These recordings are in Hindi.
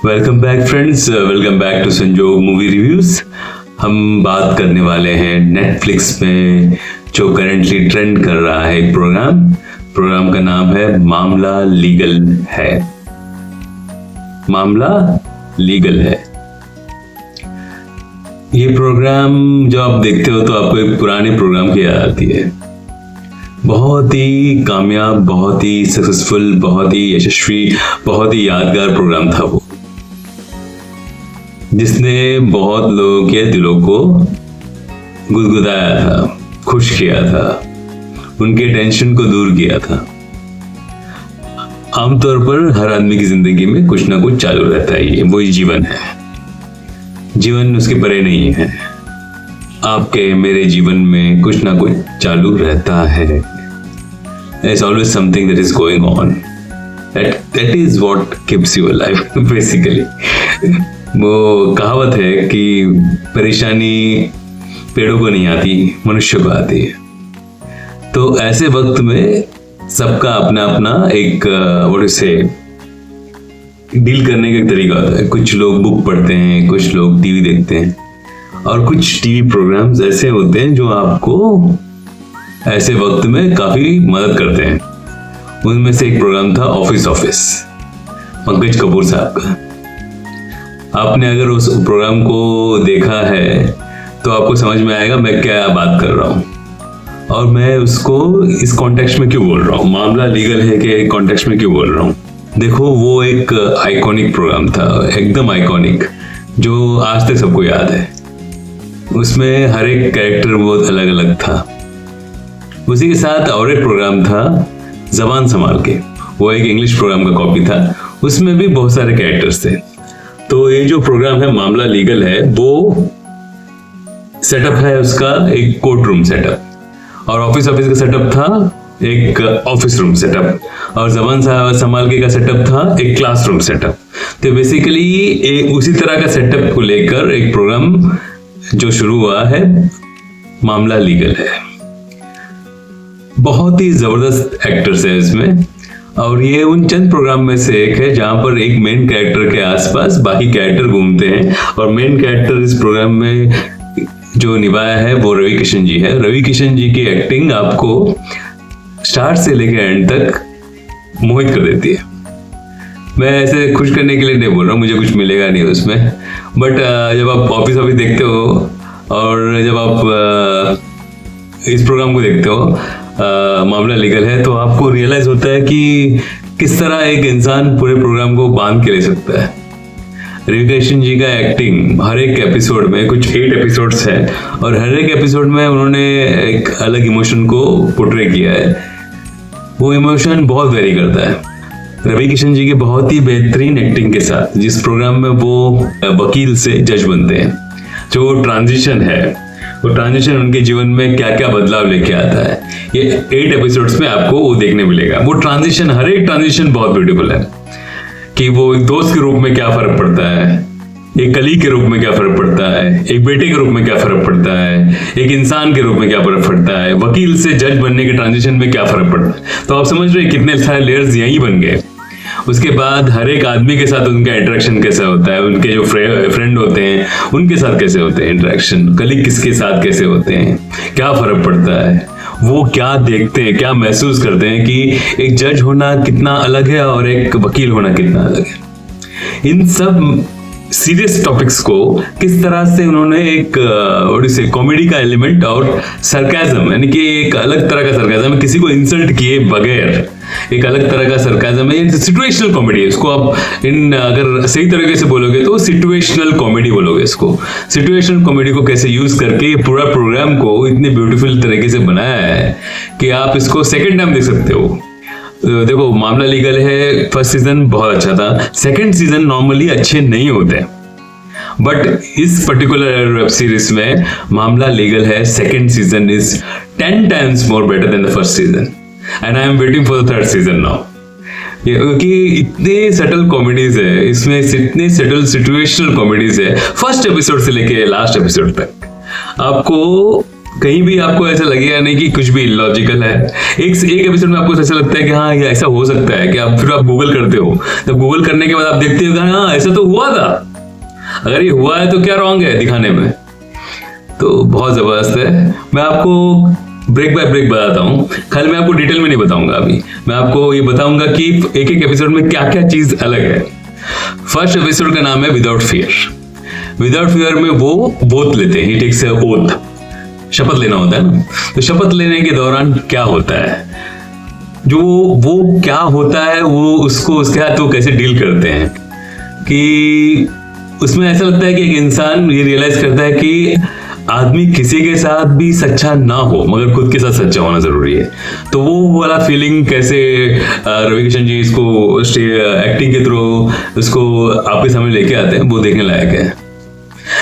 Welcome back friends, welcome back to Sanjog movie reviews. हम बात करने वाले हैं नेटफ्लिक्स में जो करंटली ट्रेंड कर रहा है एक प्रोग्राम का नाम है मामला लीगल है। मामला लीगल है। ये प्रोग्राम जो आप देखते हो तो आपको एक पुराने प्रोग्राम की याद आती है। बहुत ही कामयाब, बहुत ही सक्सेसफुल, बहुत ही यशस्वी, बहुत ही यादगार प्रोग्राम था वो, जिसने बहुत लोगों के दिलों को गुदगुदाया था, खुश किया था, उनके टेंशन को दूर किया था। आमतौर पर हर आदमी की जिंदगी में कुछ ना कुछ चालू रहता है, वही जीवन है। जीवन उसके परे नहीं है। आपके मेरे जीवन में कुछ ना कुछ चालू रहता है। There's always something that is going on. That is what keeps you alive, basically. वो कहावत है कि परेशानी पेड़ों को नहीं आती, मनुष्य को आती है। तो ऐसे वक्त में सबका अपना अपना एक डील करने का एक तरीका होता है। कुछ लोग बुक पढ़ते हैं, कुछ लोग टीवी देखते हैं, और कुछ टीवी प्रोग्राम्स ऐसे होते हैं जो आपको ऐसे वक्त में काफी मदद करते हैं। उनमें से एक प्रोग्राम था ऑफिस, पंकज कपूर साहब का। आपने अगर उस प्रोग्राम को देखा है तो आपको समझ में आएगा मैं क्या बात कर रहा हूँ, और मैं उसको इस कॉन्टेक्स्ट में क्यों बोल रहा हूँ, मामला लीगल है के कॉन्टेक्स्ट में क्यों बोल रहा हूँ। देखो, वो एक आइकॉनिक प्रोग्राम था, एकदम आइकॉनिक, जो आज तक सबको याद है। उसमें हर एक कैरेक्टर बहुत अलग अलग था। उसी के साथ और एक प्रोग्राम था जबान संभाल के, वो एक इंग्लिश प्रोग्राम का कॉपी था। उसमें भी बहुत सारे कैरेक्टर्स थे। तो ये जो प्रोग्राम है मामला लीगल है, वो सेटअप है उसका एक कोर्ट रूम सेटअप, और ऑफिस का सेटअप था एक ऑफिस रूम सेटअप, और जबान संभाल के का सेटअप था एक क्लासरूम सेटअप। तो बेसिकली उसी तरह का सेटअप को लेकर एक प्रोग्राम जो शुरू हुआ है, मामला लीगल है। बहुत ही जबरदस्त एक्टर्स है इसमें, और ये उन चंद प्रोग्राम में से एक है जहां पर एक मेन कैरेक्टर के आसपास बाकी कैरेक्टर घूमते हैं। और मेन कैरेक्टर इस प्रोग्राम में जो निभाया है वो रवि किशन जी है। रवि किशन जी की एक्टिंग आपको स्टार्ट से लेकर एंड तक मोहित कर देती है। मैं ऐसे खुश करने के लिए नहीं बोल रहा हूँ, मुझे कुछ मिलेगा नहीं उसमें, बट जब आप ऑफिस देखते हो और जब आप इस प्रोग्राम को देखते हो मामला लीगल है, तो आपको रियलाइज होता है कि किस तरह एक इंसान पूरे प्रोग्राम को बांध के ले सकता है। रवि किशन जी का एक्टिंग हर एक एपिसोड में, कुछ 8 एपिसोड्स हैं, और हर एक एपिसोड में उन्होंने एक अलग इमोशन को पोर्ट्रे किया है। वो इमोशन बहुत वेरी करता है। रवि किशन जी के बहुत ही बेहतरीन एक्टिंग के साथ जिस प्रोग्राम में वो वकील से जज बनते हैं, जो ट्रांजिशन है, वो ट्रांजिशन उनके जीवन में क्या क्या बदलाव लेके आता है, ये 8 एपिसोड्स में आपको वो देखने मिलेगा। वो ट्रांजिशन, हर एक ट्रांजिशन बहुत ब्यूटीफुल है, कि वो एक दोस्त के रूप में क्या फर्क पड़ता है, एक कलीग के रूप में क्या फर्क पड़ता है, एक बेटे के रूप में क्या फर्क पड़ता है, एक इंसान के रूप में क्या फर्क पड़ता है, वकील से जज बनने के ट्रांजिशन में क्या फर्क पड़ता है। तो आप समझ रहे हैं कितने सारे लेयर्स यहीं बन गए। उसके बाद हर एक आदमी के साथ उनका इंटरेक्शन कैसा होता है, उनके जो फ्रेंड होते हैं उनके साथ कैसे होते हैं इंटरेक्शन, कलीग किसके साथ कैसे होते हैं, क्या फर्क पड़ता है, वो क्या देखते हैं, क्या महसूस करते हैं कि एक जज होना कितना अलग है और एक वकील होना कितना अलग है। इन सब सीरियस टॉपिक्स को किस तरह से उन्होंने एक कॉमेडी का एलिमेंट और सरकाजम, यानी कि एक अलग तरह का सरकाजम, किसी को इंसल्ट किए बगैर एक अलग तरह का सरकाजम है। सिचुएशनल कॉमेडी है, इसको आप अगर सही तरीके से बोलोगे तो सिचुएशनल कॉमेडी बोलोगे इसको। सिचुएशनल कॉमेडी को कैसे यूज करके पूरा प्रोग्राम को इतने ब्यूटीफुल तरीके से बनाया है कि आप इसको सेकेंड टाइम देख सकते हो। देखो, मामला लीगल है, फर्स्ट सीजन बहुत अच्छा था, सेकंड सीजन नॉर्मली अच्छे नहीं होते, बट इस पर्टिकुलर वेब सीरीज में मामला लीगल है, second season is 10 times more better than the first season, and I am waiting for the third season now. क्योंकि इतने सटल कॉमेडीज है इसमें, इतने सटल सिचुएशनल कॉमेडीज है, फर्स्ट एपिसोड से लेके लास्ट एपिसोड तक आपको कहीं भी आपको ऐसा लगेगा नहीं कि कुछ भी इलॉजिकल है। एक एपिसोड में आपको ऐसा लगता है कि हाँ ये ऐसा हो सकता है, कि आप फिर आप गूगल करते हो, तो गूगल करने के बाद आप देखते हो कि हाँ ऐसा तो हुआ था, अगर ये हुआ है तो क्या रॉन्ग है दिखाने में। तो बहुत जबरदस्त है। मैं आपको ब्रेक बाय ब्रेक बताता हूँ, खाली मैं आपको डिटेल में नहीं बताऊंगा अभी, मैं आपको ये बताऊंगा कि एक एक एपिसोड में क्या क्या चीज अलग है। फर्स्ट एपिसोड का नाम है विदाउट फियर। विदाउट फियर में वो ओथ लेते हैं, ही टेक्स अ ओथ, शपथ लेना होता है ना। तो शपथ लेने के दौरान क्या होता है, जो वो क्या होता है, वो उसको उसके साथ वो कैसे डील करते हैं, कि उसमें ऐसा लगता है कि एक इंसान ये रियलाइज करता है कि आदमी किसी के साथ भी सच्चा ना हो मगर खुद के साथ सच्चा होना जरूरी है। तो वो वाला फीलिंग कैसे रवि किशन जी इसको एक्टिंग के थ्रू उसको आपके सामने लेके आते हैं, वो देखने लायक है।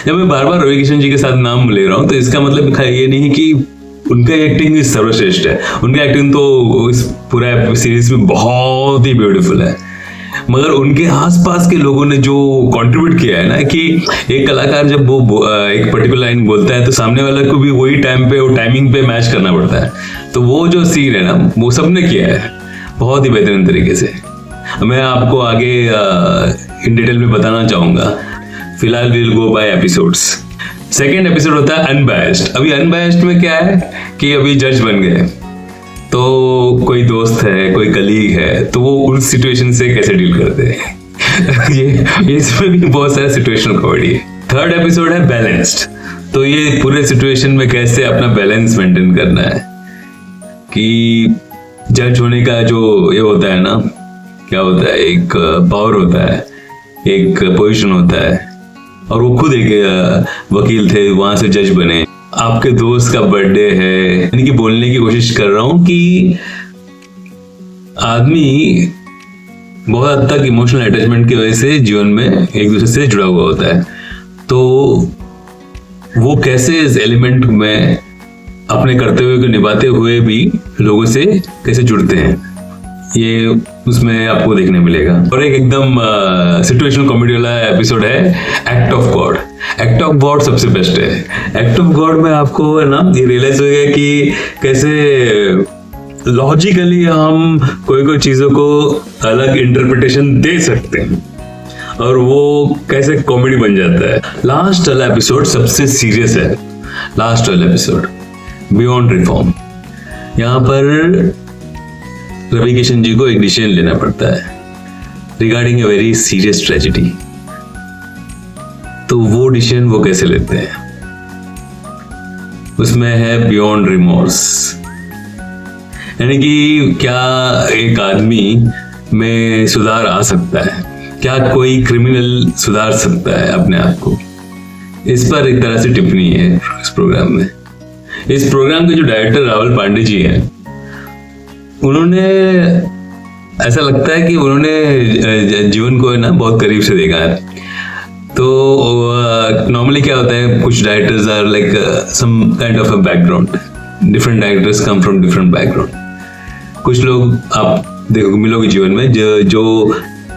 जब मैं बार बार रवि किशन जी के साथ नाम ले रहा हूँ तो इसका मतलब ये नहीं कि उनका एक्टिंग सर्वश्रेष्ठ है, उनका एक्टिंग तो इस पूरा सीरीज में बहुत ही ब्यूटीफुल है, मगर उनके आसपास के लोगों ने जो कंट्रीब्यूट किया है ना, कि एक कलाकार जब वो एक पर्टिकुलर लाइन बोलता है तो सामने वाले को भी वही टाइम पे, वो टाइमिंग पे मैच करना पड़ता है। तो वो जो सीन है ना, वो सबने किया है बहुत ही बेहतरीन तरीके से। मैं आपको आगे इन डिटेल में बताना चाहूंगा, फिलहाल will go by episodes. Second episode होता है अनबायस्ड। अभी अनबायस्ड में क्या है कि अभी जज बन गए, तो कोई दोस्त है, कोई कलीग है, तो वो उस सिचुएशन से कैसे डील करते हैं ये इसमें भी बहुत सारा सिचुएशनल कॉमेडी है। थर्ड एपिसोड है बैलेंस्ड। तो ये पूरे सिचुएशन में कैसे अपना बैलेंस मेंटेन करना है, कि जज होने का जो ये होता है ना, क्या होता है, एक पावर होता है, एक पोजीशन होता है, और वो खुद एक वकील थे, वहां से जज बने। आपके दोस्त का बर्थडे है, यानी कि बोलने की कोशिश कर रहा हूं कि आदमी बहुत हद तक इमोशनल अटैचमेंट की वजह से जीवन में एक दूसरे से जुड़ा हुआ होता है। तो वो कैसे इस एलिमेंट में अपने कर्तव्य को निभाते हुए भी लोगों से कैसे जुड़ते हैं, ये उसमें आपको देखने मिलेगा। और एक एकदम सिचुएशनल कॉमेडी वाला एपिसोड है act of God. Act of God सबसे बेस्ट है। एक्ट ऑफ गॉड में आपको है ना ये रियलाइज हो गया कि कैसे लॉजिकली हम कोई चीजों को अलग इंटरप्रिटेशन दे सकते हैं, और वो कैसे कॉमेडी बन जाता है। लास्ट वाला एपिसोड सबसे सीरियस है। लास्ट वाला एपिसोड बियॉन्ड रिफॉर्म। यहाँ पर रवि किशन जी को एक डिसीजन लेना पड़ता है regarding a very serious tragedy. तो वो डिसीजन वो कैसे लेते हैं, उसमें है बियॉन्ड रिमोर्स, यानी कि क्या एक आदमी में सुधार आ सकता है, क्या कोई क्रिमिनल सुधार सकता है अपने आप को। इस पर एक तरह से टिप्पणी है इस प्रोग्राम में। इस प्रोग्राम के जो डायरेक्टर राहुल पांडे जी हैं, उन्होंने ऐसा लगता है कि उन्होंने जीवन को है ना बहुत करीब से देखा है। तो नॉर्मली क्या होता है, कुछ directors are like some kind of a background, different directors come from different background. कुछ लोग आप देखो मिलोगे जीवन में जो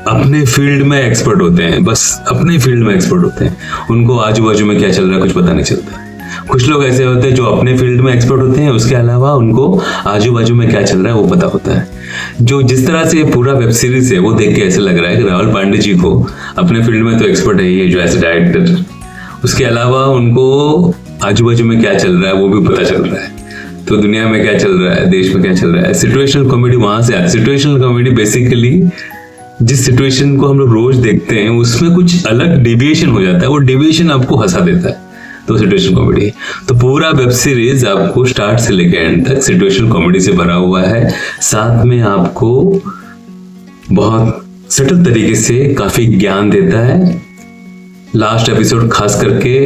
अपने फील्ड में एक्सपर्ट होते हैं, बस अपने फील्ड में एक्सपर्ट होते हैं, उनको आजू बाजू में क्या चल रहा है कुछ पता नहीं चलता। कुछ लोग ऐसे होते हैं जो अपने फील्ड में एक्सपर्ट होते हैं, उसके अलावा उनको आजू बाजू में क्या चल रहा है वो पता होता है। जो जिस तरह से पूरा वेब सीरीज है वो देख के ऐसे लग रहा है कि राहुल पांडे जी को अपने फील्ड में तो एक्सपर्ट है ही जो एज डायरेक्टर, उसके अलावा उनको आजू बाजू में क्या चल रहा है वो भी पता चल रहा है। तो दुनिया में क्या चल रहा है, देश में क्या चल रहा है। सिचुएशनल कॉमेडी वहां से आती है। सिचुएशनल कॉमेडी बेसिकली जिस सिचुएशन को हम लोग रोज देखते हैं उसमें कुछ अलग डेविएशन हो जाता है, वो डेविएशन आपको हंसा देता है, तो सिचुएशन कॉमेडी। तो पूरा वेब सीरीज आपको स्टार्ट से लेकर एंड तक सिचुएशन कॉमेडी से भरा हुआ है। साथ में आपको बहुत सटल तरीके से काफी ज्ञान देता है। लास्ट एपिसोड खास करके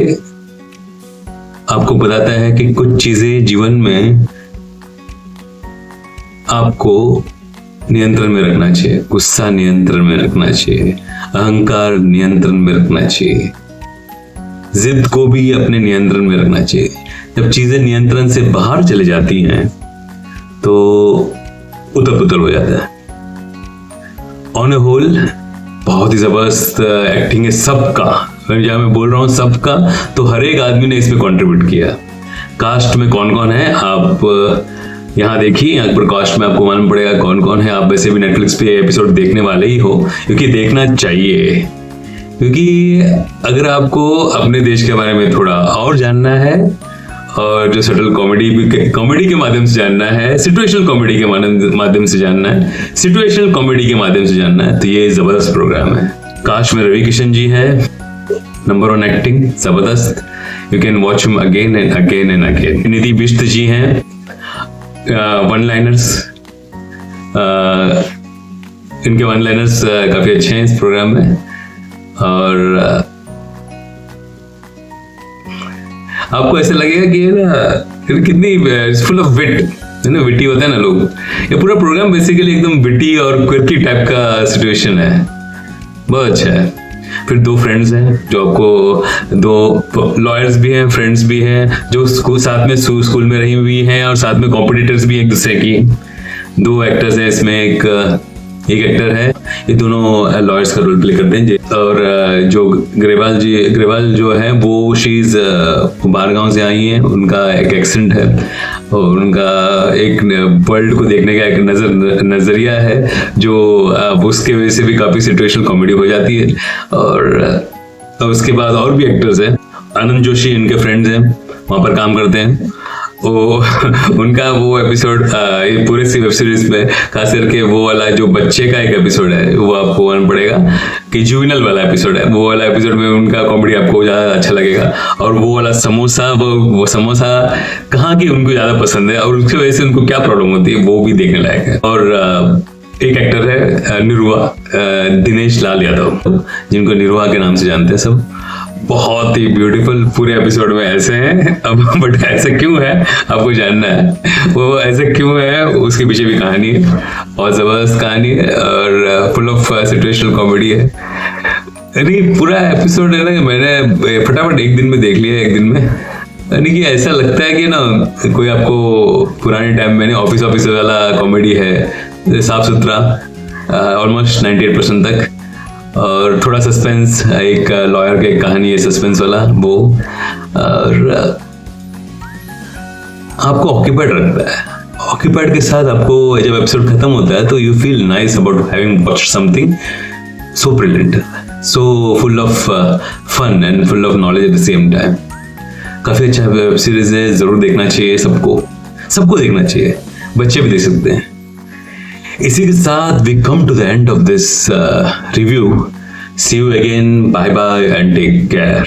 आपको बताता है कि कुछ चीजें जीवन में आपको नियंत्रण में रखना चाहिए। गुस्सा नियंत्रण में रखना चाहिए, अहंकार नियंत्रण में रखना चाहिए, जिद को भी अपने नियंत्रण में रखना चाहिए। जब चीजें नियंत्रण से बाहर चले जाती हैं तो उथल पुथल हो जाता है। ऑन ए होल बहुत ही जबरदस्त एक्टिंग है सबका। जब मैं बोल रहा हूँ सबका, तो हर एक आदमी ने इसमें कंट्रीब्यूट किया। कास्ट में कौन कौन है आप यहाँ देखिए। यहाँ पर कास्ट में आपको मालूम पड़ेगा कौन कौन है। आप वैसे भी नेटफ्लिक्स पे एपिसोड देखने वाले ही हो, क्योंकि देखना चाहिए। क्योंकि अगर आपको अपने देश के बारे में थोड़ा और जानना है, और जो सटल कॉमेडी के माध्यम से जानना है, सिचुएशनल कॉमेडी के माध्यम से जानना है, सिचुएशनल कॉमेडी के माध्यम से जानना है, तो ये जबरदस्त प्रोग्राम है। कास्ट में रवि किशन जी है, नंबर 1 एक्टिंग, जबरदस्त। You can watch him again and again and again. Nidhi Bisht ji हैं, वन लाइनर्स, इनके वन लाइनर्स काफी अच्छे हैं इस प्रोग्राम में। और आपको ऐसा लगेगा कि ये ना कितनी फुल ऑफ विट है ना, विटी होता है ना लोग। ये पूरा प्रोग्राम बेसिकली एकदम विटी और क्विर्की टाइप का सिचुएशन है, बहुत अच्छा है। फिर 2 फ्रेंड्स हैं, जो आपको 2 लॉयर्स भी हैं, फ्रेंड्स भी हैं, जो साथ में स्कूल में रही हुई हैं और साथ में कॉम्पिटिटर्स भी एक दूसरे की। 2 एक्टर्स हैं इसमें, एक एक्टर है, ये दोनों लॉयर्स का रोल प्ले करते हैं। और जो ग्रेवाल जो है वो शीज बाहर गांव से आई हैं, उनका एक एक्सेंट है और उनका एक वर्ल्ड को देखने का एक नजरिया है, जो उसके वजह से भी काफी सिचुएशनल कॉमेडी हो जाती है। और उसके बाद और भी एक्टर्स हैं, आनंद जोशी इनके फ्रेंड्स हैं, वहां पर काम करते हैं। उनका वो एपिसोड पूरे सी वेब सीरीज में, खास करके वो वाला जो बच्चे का एक एपिसोड है, वो आपको मालूम पड़ेगा कि जुवेनल वाला एपिसोड है। वो वाला एपिसोड में उनका कॉमेडी आपको ज्यादा अच्छा लगेगा। और वो वाला समोसा, वो समोसा कहाँ की उनको ज्यादा पसंद है और उसकी वजह से उनको क्या प्रॉब्लम होती है, वो भी देखने लायक है। और एक एक्टर है निरुआ, दिनेश लाल यादव, जिनको निरुआ के नाम से जानते हैं सब। बहुत ही ब्यूटीफुल पूरे एपिसोड में ऐसे हैं। अब बट ऐसा क्यों है आपको जानना है, वो ऐसे क्यों है, उसके पीछे भी कहानी है और जबरदस्त कहानी है और फुल ऑफ सिचुएशनल कॉमेडी है। यानी पूरा एपिसोड है ना, मैंने फटाफट एक दिन में देख लिया, एक दिन में। यानी कि ऐसा लगता है कि ना कोई आपको पुराने टाइम में ऑफिस वाला कॉमेडी है, साफ सुथरा, ऑलमोस्ट 98% तक, और थोड़ा सस्पेंस, एक लॉयर की कहानी है सस्पेंस वाला वो, और आपको ऑक्यूपाइड रखता है। ऑक्यूपाइड के साथ आपको जब एपिसोड खत्म होता है तो you feel nice about having watched something so brilliant, so full of fun and full of knowledge at the same time. काफी अच्छा वेब सीरीज है, जरूर देखना चाहिए सबको देखना चाहिए, बच्चे भी देख सकते हैं। इसी के साथ we come to the end of this review. See you again. Bye bye and take care.